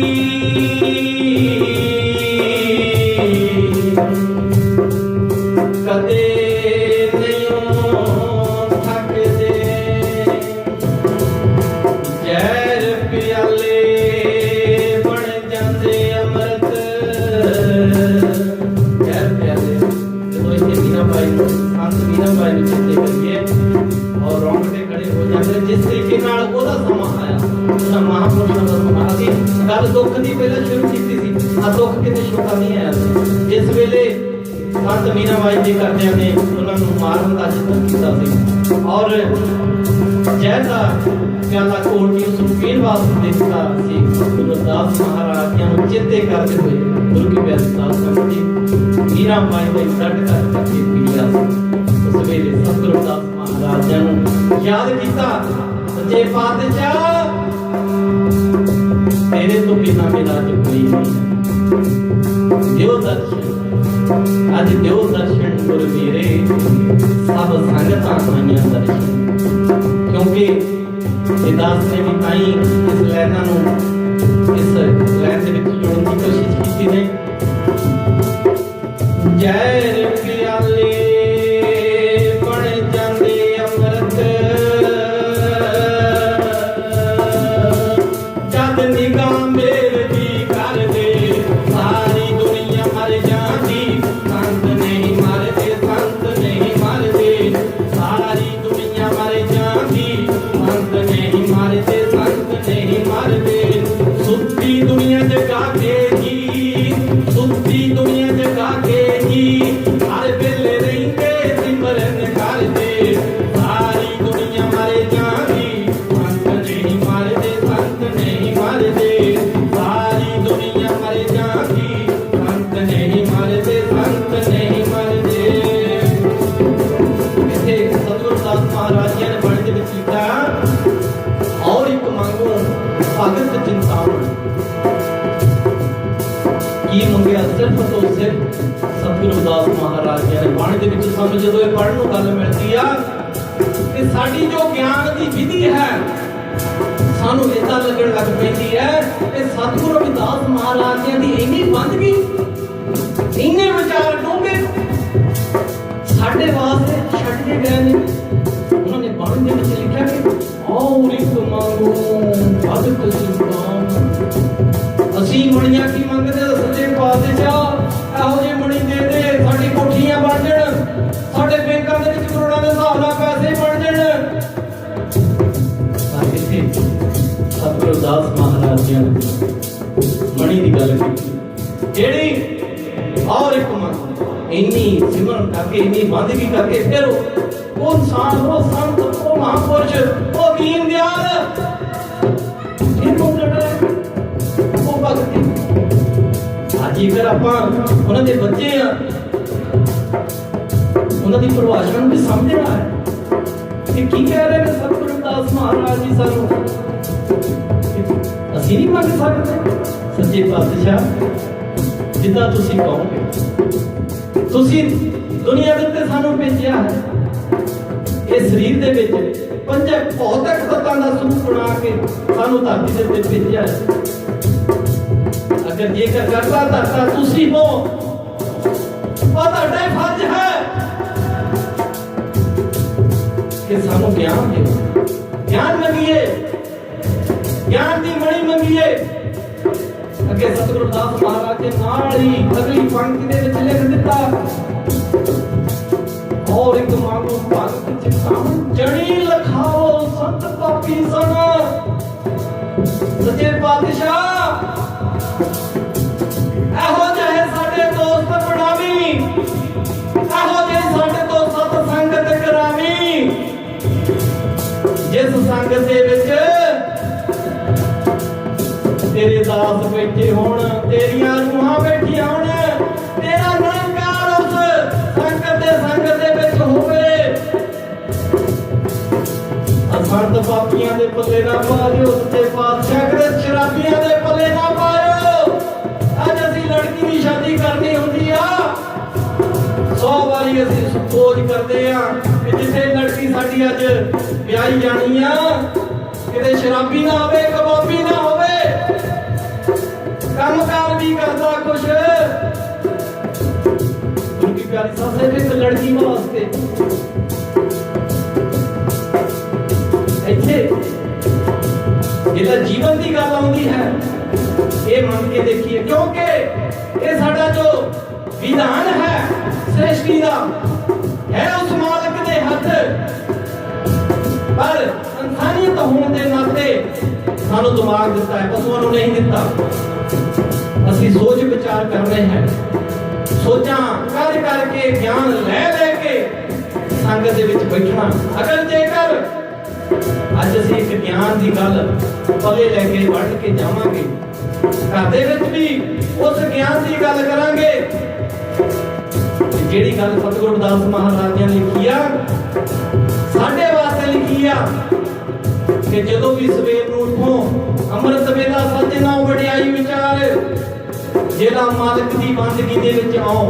A: ਕਦੇ जिस तरीके महापुरुषों का समा सी गल दुख की पहले शुरू की थी दुख कितने छुटा नहीं आया जिस वेले संत मीराबाई जी करदियां ने उन्होंने मारन का यत्न किया और जैसा प्याला कोट की उस पीण वास्ते दिता सी गुरु रविदास महाराज जी चेते करते हुए गुरु की प्यारी संगत जी मीराबाई ने डट करके पीलिया उस वेले सतगुरु रविदास महाराज जी याद किया सच्चे पातशाह तेरे तो बिना मेरा जो कोई नहीं देव दर्शन आज देव दर्शन गुरु मेरे सब संगत आईया दर्शन क्योंकि दास ने भी ताई इस लैना इस लैन के जोड़ने की कोशिश की ने जय प्याले बन जाते अमृत जद निगाह मेरे दी कर दे सारी दुनिया मर जाती संत नहीं मरते संत नहीं मरते सारी दुनिया मर जाती संत नहीं मरते संत नहीं मरते सुत्ती दुनिया जगा के जी सुत्ती दुनिया जगा के जी हर वेले रहते सिमरन करते सारी दुनिया मर जाती संत नहीं मरते संत नहीं मरते सारी दुनिया मर जाती संत नहीं मरते संत नहीं मरते इसे सतगुरु दास महाराज जी ने बाणी दे विच लिखा और एक मंगो भगत चिंतामण की मंगया सिर्फ तो सिर्फ सतगुरु रविदास महाराज जी ने बाणी दे विच सानू जदों ये पढ़न नूं गल मिलदी आ कि साडी जो ज्ञान दी विधि है सानू इदां लगण लग पैंदी है कि सतगुरु रविदास महाराज जी दी इन्नी बंदगी इन्ने विचार डूंघे साडे वास्ते छड्ड के गए ने उन्होंने बाणी दे विच लिखिया कि और एक मंगो भगत चिंतामण ਅਸੀਂ ਮਣੀਆਂ ਕੀ ਮੰਗਦੇ ਸੱਚੇ ਪਾਤਸ਼ਾਹ ਇਹੋ ਜਿਹੇ ਮਣੀ ਦੇ ਦੇ ਸਾਡੀ ਕੋਠੀਆਂ ਬਣ ਜਾਣ ਸਾਡੇ ਬੈਂਕਾਂ ਦੇ ਵਿੱਚ ਕਰੋੜਾਂ ਦੇ ਹਿਸਾਬ ਨਾਲ ਪੈਸੇ ਬਣ ਜਾਣ ਪਰ ਇੱਥੇ ਸਤਿਗੁਰੂ ਰਵਿਦਾਸ ਮਹਾਰਾਜ ਜੀ ਨੇ ਮਣੀ ਦੀ ਗੱਲ ਕੀਤੀ ਜਿਹੜੀ ਔਰ ਇੱਕ ਮੰਗ ਇੰਨੀ ਸਿਮਰਨ ਕਰਕੇ ਇੰਨੀ ਬੰਦਗੀ ਕਰਕੇ ਫਿਰ ਉਹ ਇਨਸਾਨ ਉਹ ਸੰਤ ਉਹ ਮਹਾਂਪੁਰਸ਼ ਉਹ ਦੀਨ ਦਿਆਲ ਇਹਨੂੰ ਲੜਾ ਜੇਕਰ ਆਪਾਂ ਉਹਨਾਂ ਦੇ ਬੱਚੇ ਆ ਉਹਨਾਂ ਦੀ ਪਰਿਭਾਸ਼ਾ ਨੂੰ ਵੀ ਸਮਝਣਾ ਹੈ ਕਿ ਕੀ ਕਹਿ ਰਹੇ ਨੇ ਸਤਿਗੁਰੂ ਰਵਿਦਾਸ ਮਹਾਰਾਜ ਜੀ ਸਾਨੂੰ ਅਸੀਂ ਨਹੀਂ ਮੰਗ ਸਕਦੇ ਸੱਚੇ ਪਾਤਸ਼ਾਹ ਜਿੱਦਾਂ ਤੁਸੀਂ ਕਹੋਗੇ ਤੁਸੀਂ ਦੁਨੀਆ ਦੇ ਉੱਤੇ ਸਾਨੂੰ ਭੇਜਿਆ ਹੈ ਇਹ ਸਰੀਰ ਦੇ ਵਿੱਚ ਪੰਜੇ ਭੌਤਿਕ ਤੱਤਾਂ ਦਾ ਸਰੂਪ ਬਣਾ ਕੇ ਸਾਨੂੰ ਧਰਤੀ ਦੇ ਉੱਤੇ ਭੇਜਿਆ ਹੈ अगर जेकर करता धरता तुसी हो ਤੁਹਾਡਾ फर्ज है कि सानू ज्ञान दे ज्ञान मंगिए ज्ञान दी मणि मंगिए अगे सतगुरु रविदास महाराज के नाल ही अगली पंक्ति दे विच लिख दिता और एक मांगो भगत चिंतामण जड़ी लखाओ संत पापी सन सच्चे पातशाह ਇਹੋ ਜਿਹੇ ਸਾਡੇ ਦੋਸਤ ਬਣਾਵੀਂ ਇਹੋ ਜਿਹੇ ਸਾਡੇ ਤੋਂ ਸਤ ਸੰਗਤ ਕਰਾਵੀਂ ਜਿਸ ਸੰਗਤ ਦੇ ਵਿੱਚ ਤੇਰੇ ਦਾਸ ਬੈਠੇ ਹੋਣ ਤੇਰੀਆਂ ਰੂਹਾਂ ਬੈਠੀਆਂ ਹੋਣ ਤੇਰਾ ਨਿਰੰਕਾਰ ਉਸ ਸੰਗਤ ਦੇ ਵਿੱਚ ਹੋਵੇ संत पापियां दे पल्ले ना पायो, सच्चे पातशाह कहते शराबियां दे पल्ले ना पायो। अज असीं लड़की की शादी करनी हुंदी आ, 100 वारी असीं सोच करते हैं कि जिथे लड़की साडी अज ब्याही जानी आ किते शराबी ना होवे, कबाबी ना होवे, कामकार भी करदा कुछ। उनकी प्यारी सास एक लड़की वास्ते इत्थे जिहड़ा जीवन की गल आउंदी है ये मन के देखिए, क्योंकि ये साडा जो विधान है सृष्टि का है उस मालिक के हथ, पर इंसानियत होने के नाते सानू दिमाग दिता है, पशुओं को नहीं दिता। असीं सोच विचार करने हैं, सोचा कर करके ज्ञान ले लेके संगत दे विच बैठना। अगर जेकर अज असीं एक ज्ञान की गल पले लेके बढ़ के जावांगे, घर दे विच भी उस ज्ञान की गल करांगे ਜਿਹੜੀ ਗੱਲ ਸਤਿਗੁਰੂ ਰਵਿਦਾਸ ਮਹਾਰਾਜ ਨੇ ਲਿਖੀ ਆ ਸਾਡੇ ਵਾਸਤੇ ਲਿਖੀ ਆ ਕਿ ਜਦੋਂ ਵੀ ਸਵੇਰ ਨੂੰ ਉਠੋ ਅੰਮ੍ਰਿਤ ਵੇਲਾ ਸੱਜਣਾ ਵਡਿਆਈ ਵਿਚਾਰ, ਜਿਹੜਾ ਮਾਲਕ ਦੀ ਬੰਦਗੀ ਦੇ ਵਿੱਚ ਆਓ।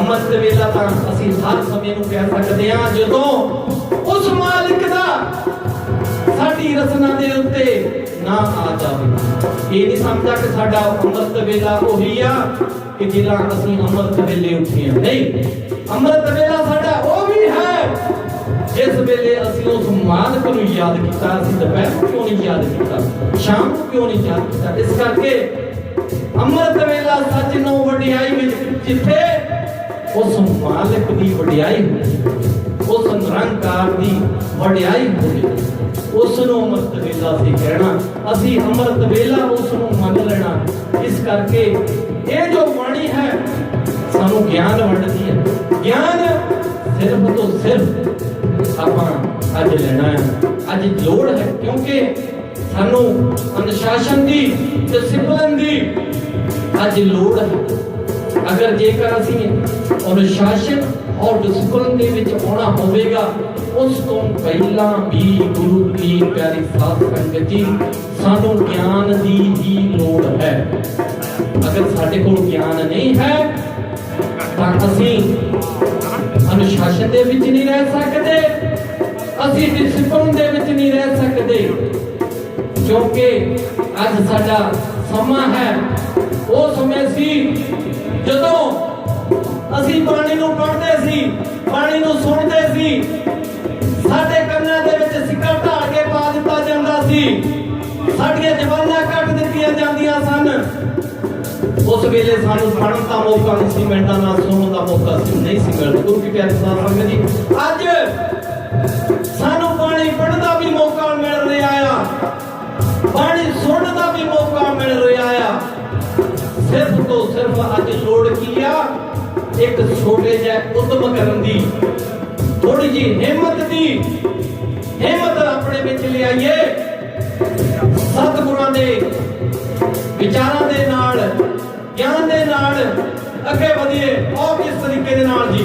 A: ਅੰਮ੍ਰਿਤ ਵੇਲਾ ਤਾਂ ਅਸੀਂ ਹਰ ਸਮੇਂ ਨੂੰ ਕਹਿ ਸਕਦੇ ਹਾਂ ਜਦੋਂ ਉਸ ਮਾਲਕ ਦਾ ਸਾਡੀ ਰਸਨਾ ਦੇ ਉੱਤੇ ਨਾ ਆ ਜਾਵੇ। ਇਹ ਨਹੀਂ ਸਮਝਾ ਕਿ ਸਾਡਾ ਅੰਮ੍ਰਿਤ ਵੇਲਾ ਉਹੀ ਆ कि जिला असीं अमृत वेले उठे हैं, नहीं, अमृत वेला साडा वो भी है जिस वेले असीं उस मालिक नूं याद कीता। असीं दोपहर को क्यों नहीं याद कीता, शाम को क्यों नहीं याद कीता? इस करके अमृत वेला सच नौ वडियाई विच जिथे उस मालिक दी वडियाई होवे, उस निरंकार दी वडियाई होवे, उस नूं अमृत वेला सी कहना। असीं अमृत वेला उस नूं मन लेना। इस करके ये जो वाणी है सानू ज्ञान वंडदी है। ज्ञान सिर्फ तो सिर्फ आपां अज लेना है, अज लोड़ है, क्योंकि सानू अनुशासन दी, डिसिप्लिन दी अज लोड़ है। अगर जेकर असीं अनुशासन और डिसिप्लिन दे विच आउणा होवेगा, उस तो पहला भी गुरु की प्यारी साध संगत जी सानू ज्ञान दी ही लोड़ है। अगर साडे कोल ज्ञान नहीं है तां असीं अनुशासन दे विच नहीं रह सकदे, असीं डिसिप्लिन दे विच नहीं रह सकदे, क्योंकि अज साडा समा है वो समय सी जदों असीं पानी नूं पढ़दे सी, पानी नूं सुणदे सी, साडे कंनां दे विच सिक्का ढाल के पा दित्ता जांदा सी, साडीआं जबानां कट दित्तियां जांदियां सन। उस वेले सानू पढ़न का मौका नहीं सी मिलता, ना सुनने का मौका नहीं सी मिलता। गुरु की प्यारी साध संगत जी अज सानू पानी पढ़ने का भी मौका मिल रहा है, पानी सुनने का भी मौका मिल रहा है। सिर्फ तो सिर्फ अज लोड़ की आ एक छोटे जिहे उद्यम करन दी, थोड़ी जी हिम्मत अपने विच ले आइए, सतगुरां दे विचारां दे नाल, ज्ञान दे नाल अगे वधिए। और किस तरीके दे नाल जी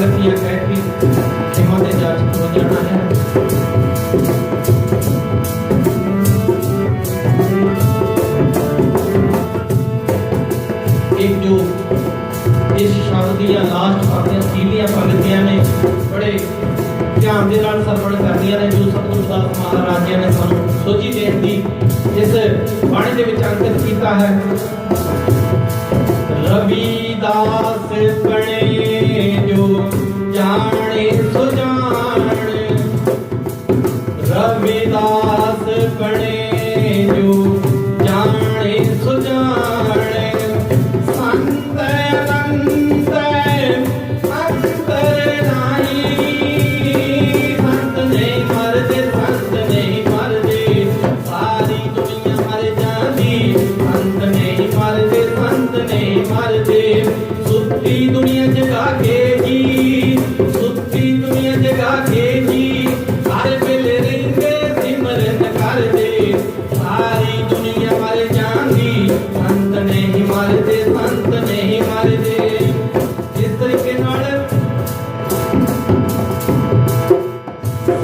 A: पंक्तियां कह के खिमा ते जाचक हो जाना है। एक जो इस शब्द दियां लास्ट पंक्तियां सीलियां पंक्तियां ने बड़े ध्यान दे नाल सरवण करदियां ने, जो सतगुरु दास महाराज जी ने सानू सोची देन दी इस बाणी दे विच अंकित कीता है। रविदास बने जो जाने सो जान, रविदास बने जो जाने सो जान, संत अनंत अंतर नाही, संत नहीं मरदे, संत नहीं मरदे, सारी दुनिया मर जाती, संत नहीं मरदे, संत नहीं मरदे, सुत्ती दुनिया जगा के जी, सुत्ती दुनिया जगा के जी, हर वेले रिंगे सिमरन कर दे, सारी दुनिया मर जाती, संत नहीं मरदे, संत नहीं मरदे। इस तरीके नाल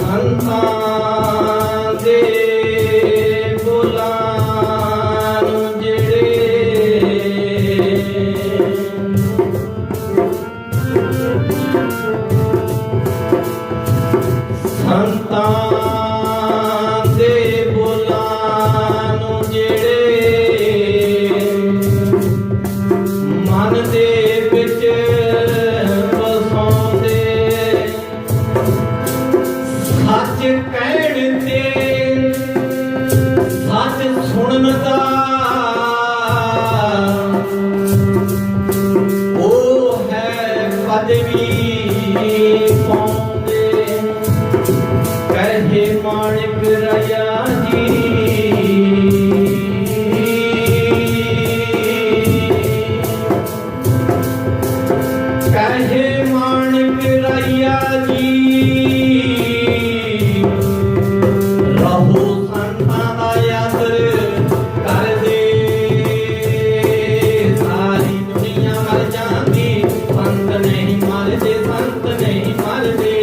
A: संतां दे बोलां जेड़े संतां दे बोलां जेड़े मन दे विच बसाउंदे, सच कहण ते सच सुणन दा ओ है पदवी पाउंदे, कहे माणिक राया जी, कहे माणिक राया जी, रहो संतां दा आदर कर दे, सारी दुनिया मर जाती, संत नहीं मरदे, संत नहीं मरदे,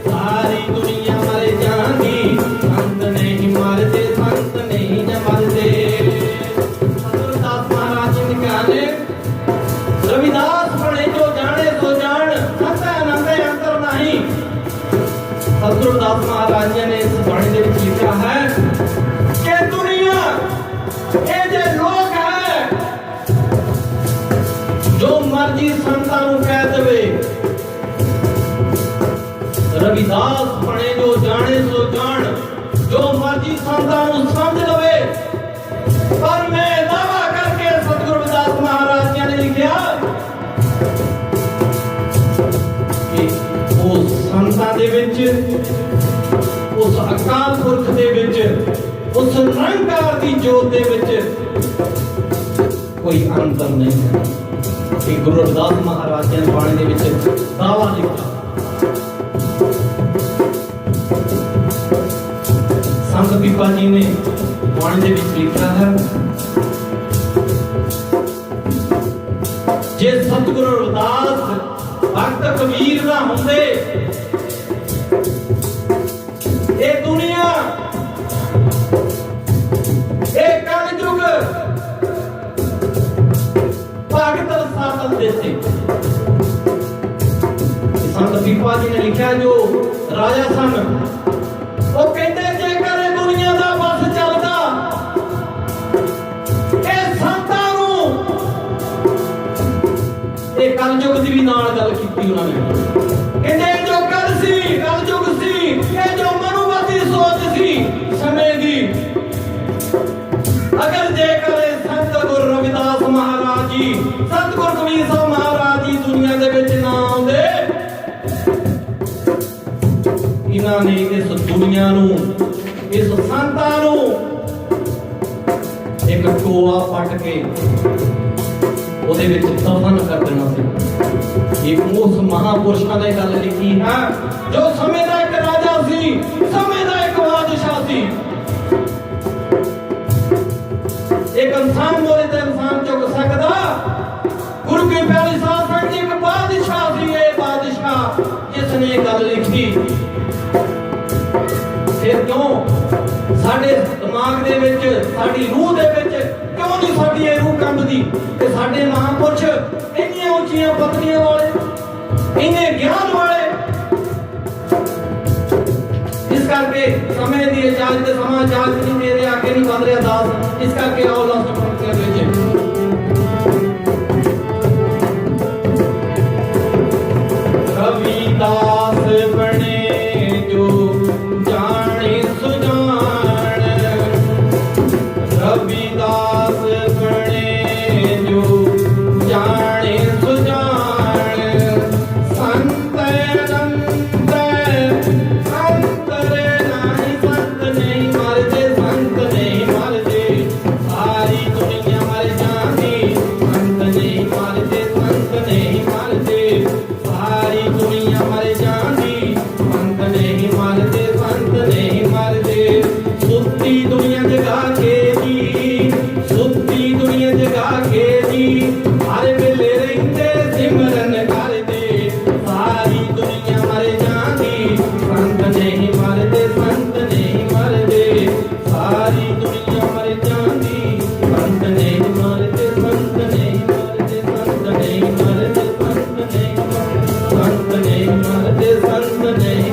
A: सारी दुनिया मर जाती, संत नहीं मरदे, संत नहीं मरदे। सतगुरु दास महाराज जी ने कहा ने रविदास बने जो जाने सो जान, संत आनंद अंतर नहीं। सतगुरु दास महाराज जी ने इस बाणी दे विच लिखा है कि दुनिया ये जे लोग है जो मर्जी संतां नूं कह देवे, रविदास बने जो जाने सो जान, जो मर्जी संतां नूं समझ लवे, पर मैं दावा करके सतगुरु दास महाराज जी ने लिखा कि वो संतां दे विच, उस अकाल पुरख दे विच, उस निरंकार दी जोत दे विच कोई अंतर नहीं है। कि गुरु रविदास महाराज जी ने बाणी दे विच दावा लिखा। संत पीपा जी ने बाणी दे विच लिखा है, जे सतगुरु रविदास भगत कबीर ना हुंदे, ये दुनिया ये कलयुग भगत साधन देते। संत पीपा जी ने लिखा जो राजा सन, वो कहते जेकर दुनिया दा बस चलदा, ये संतां नूं ये कलयुग दी भी नाल गल कीती उन्हां ने। कहते जो कलयुग सी, ये जो मनुवादी सोच सी समय दी, अगर जेकर संत गुरु रविदास महाराज जी, संत गुरु कबीर साहब महाराज जी दुनिया दे विच ना आउंदे, इन्हां ने इस दुनिया नूं, इस संतां नूं एक टोआ पट के ਉਹਦੇ ਵਿੱਚ ਦਫਨ ਕਰ ਦੇਣਾ ਸੀ। ਇਹ ਉਸ ਮਹਾਪੁਰਸ਼ਾਂ ਦੀ ਗੱਲ ਲਿਖੀ ਹੈ ਜੋ ਸਮੇਂ ਦਾ ਇੱਕ ਰਾਜਾ ਸੀ, ਸਮੇਂ ਦਾ ਇੱਕ ਬਾਦਸ਼ਾਹ ਸੀ। ਇੱਕ ਇਨਸਾਨ ਮੋਰੇ ਤੇ ਇਨਸਾਨ ਚੁੱਕ ਸਕਦਾ। ਗੁਰੂ ਕੀ ਪਿਆਰੀ ਸਾਧ ਸੰਗਤ ਜੀ ਇੱਕ ਬਾਦਸ਼ਾਹ ਸੀ। ਇਹ ਬਾਦਸ਼ਾਹ ਸਾਡੇ ਦਿਮਾਗ ਦੇ ਵਿੱਚ, ਸਾਡੀ ਰੂਹ ਦੇ ਵਿੱਚ ਕਿਉਂ ਨਹੀਂ ਸਾਡੀ ਇਹ ਰੂਹ ਕੰਬਦੀ ਕਿ ਸਾਡੇ ਮਹਾਂਪੁਰਸ਼ ਇੰਨੀਆਂ ਉੱਚੀਆਂ ਪਦਵੀਆਂ ਵਾਲੇ, ਇੰਨੇ ਗਿਆਨ ਵਾਲੇ। ਇਸ ਕਰਕੇ ਸਮੇਂ ਦੀ ਇਜਾਜ਼ਤ, ਸਮਾਂ ਇਜਾਜ਼ਤ ਨਹੀਂ ਦੇ ਰਿਹਾ, ਅੱਗੇ ਨਹੀਂ ਵਧ ਰਿਹਾ ਦਾਸ। ਇਸ ਕਰਕੇ ਆਓ ਲਾਸਟ ਪੰਕਤੀਆਂ ਵਿੱਚ ਰਵਿਦਾਸ ਬਣੇ ਜੋ ਜਾਣੇ ਸੁਜਾਨ, ਰਵਿਦਾਸ ਬਣੇ ਜੋ ਜਾਣੇ ਸੁਜਾਨ, ਸੰਤ ਅਨੰਤ ਅੰਤਰ ਨਹੀਂ, ਸੰਤ ਨਹੀਂ ਮਰਦੇ, ਸੰਤ ਨਹੀਂ ਮਰਦੇ, ਸਾਰੀ ਦੁਨੀਆ ਮਰ ਜਾਂਦੀ, ਸੰਤ ਨਹੀਂ ਮਰਦੇ, ਸੰਤ ਨਹੀਂ ਮਰਦੇ, ਸਾਰੀ ਦੁਨੀਆ ਮਰ ਜਾਂਦੀ, ਸੰਤ ਨਹੀਂ ਮਰਦੇ, ਸੰਤ ਨਹੀਂ ਮਰਦੇ। ਸੁੱਤੀ ਦੁਨੀਆ ਜਗਾ ਕੇ ਜੀ, ਸੁੱਤੀ ਦੁਨੀਆ ਜਗਾ ਕੇ ਜੀ, ਹਰ ਵੇਲੇ ਰਹਿੰਦੇ ਸਿਮਰਨ ਕਰਦੇ, ਸਾਰੀ ਦੁਨੀਆ ਮਰ ਜਾਂਦੀ, ਸੰਤ ਨਹੀਂ ਮਰਦੇ, ਸੰਤ ਨਹੀਂ ਮਰਦੇ, ਸਾਰੀ ਦੁਨੀਆ ਮਰ ਜਾਂਦੀ, ਸੰਤ ਨਹੀਂ ਮਰਦੇ, ਸੰਤ ਨਹੀਂ ਮਰਦੇ, ਸੰਤ ਨਹੀਂ ਮਰਦੇ, ਸੰਤ ਨਹੀਂ ਮਰਦੇ, ਸੰਤ ਨਹੀਂ ਮਰਦੇ, ਸੰਤ ਨਹੀਂ